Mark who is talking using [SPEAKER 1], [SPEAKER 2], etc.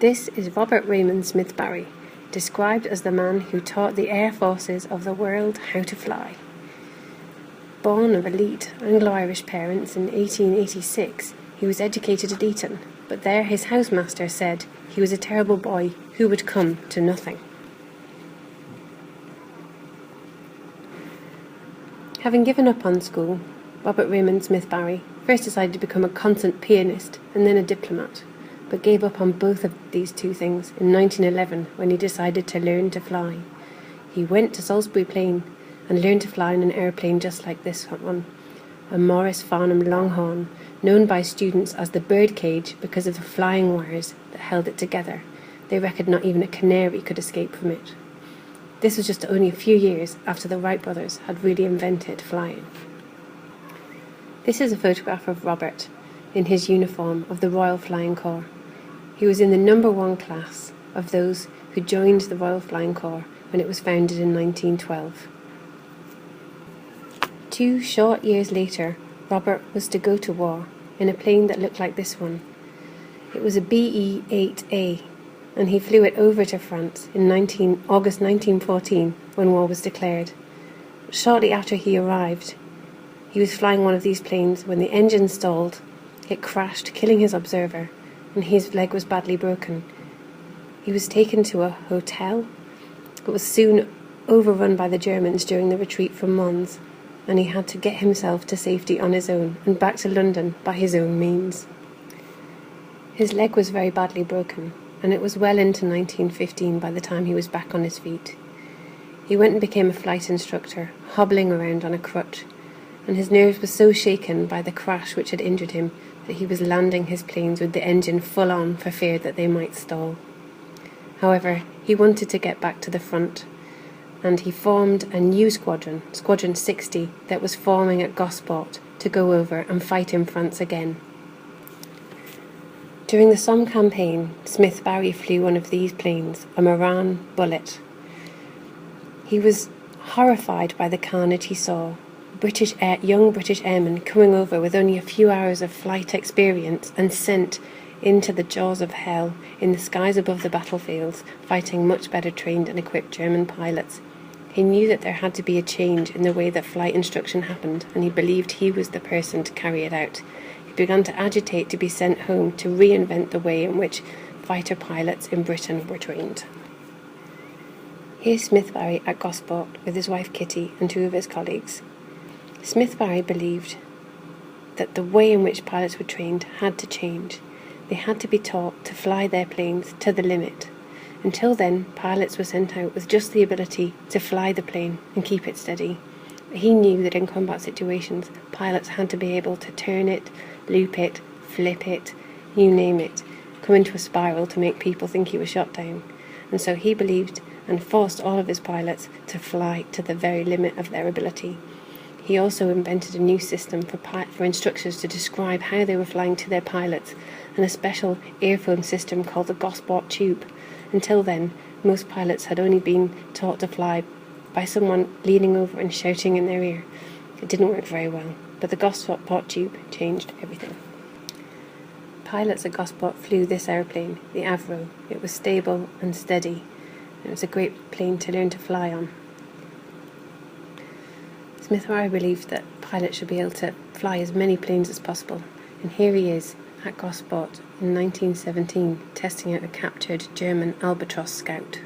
[SPEAKER 1] This is Robert Raymond Smith-Barry, described as the man who taught the air forces of the world how to fly. Born of elite Anglo-Irish parents in 1886, he was educated at Eton, but there his housemaster said he was a terrible boy who would come to nothing. Having given up on school, Robert Raymond Smith-Barry first decided to become a concert pianist and then a diplomat, but gave up on both of these two things in 1911 when he decided to learn to fly. He went to Salisbury Plain and learned to fly in an airplane just like this one, a Morris Farnham Longhorn, known by students as the birdcage because of the flying wires that held it together. They reckoned not even a canary could escape from it. This was just only a few years after the Wright brothers had really invented flying. This is a photograph of Robert in his uniform of the Royal Flying Corps. He was in the number 1 class of those who joined the Royal Flying Corps when it was founded in 1912. 2 short years later, Robert was to go to war in a plane that looked like this one. It was a BE-8A, and he flew it over to France in August 1914 when war was declared. Shortly after he arrived, he was flying one of these planes when the engine stalled. It crashed, killing his observer, and his leg was badly broken. He was taken to a hotel, but was soon overrun by the Germans during the retreat from Mons, and he had to get himself to safety on his own and back to London by his own means. His leg was very badly broken, and it was well into 1915 by the time he was back on his feet. He went and became a flight instructor, hobbling around on a crutch, and his nerves were so shaken by the crash which had injured him that he was landing his planes with the engine full on for fear that they might stall. However, he wanted to get back to the front, and he formed a new squadron, Squadron 60, that was forming at Gosport to go over and fight in France again. During the Somme campaign, Smith-Barry flew one of these planes, a Moran Bullet. He was horrified by the carnage he saw. Young British airmen coming over with only a few hours of flight experience and sent into the jaws of hell in the skies above the battlefields, fighting much better trained and equipped German pilots. He knew that there had to be a change in the way that flight instruction happened, and he believed he was the person to carry it out. He began to agitate to be sent home to reinvent the way in which fighter pilots in Britain were trained. Here's Smith-Barry at Gosport with his wife Kitty and 2 of his colleagues. Smith-Barry believed that the way in which pilots were trained had to change. They had to be taught to fly their planes to the limit. Until then, pilots were sent out with just the ability to fly the plane and keep it steady. But he knew that in combat situations, pilots had to be able to turn it, loop it, flip it, you name it, come into a spiral to make people think he was shot down. And so he believed and forced all of his pilots to fly to the very limit of their ability. He also invented a new system for instructors to describe how they were flying to their pilots, and a special earphone system called the Gosport tube. Until then, most pilots had only been taught to fly by someone leaning over and shouting in their ear. It didn't work very well, but the Gosport tube changed everything. Pilots at Gosport flew this airplane, the Avro. It was stable and steady. It was a great plane to learn to fly on. Smith-Barry believed that pilots should be able to fly as many planes as possible, and here he is at Gosport in 1917 testing out a captured German Albatros Scout.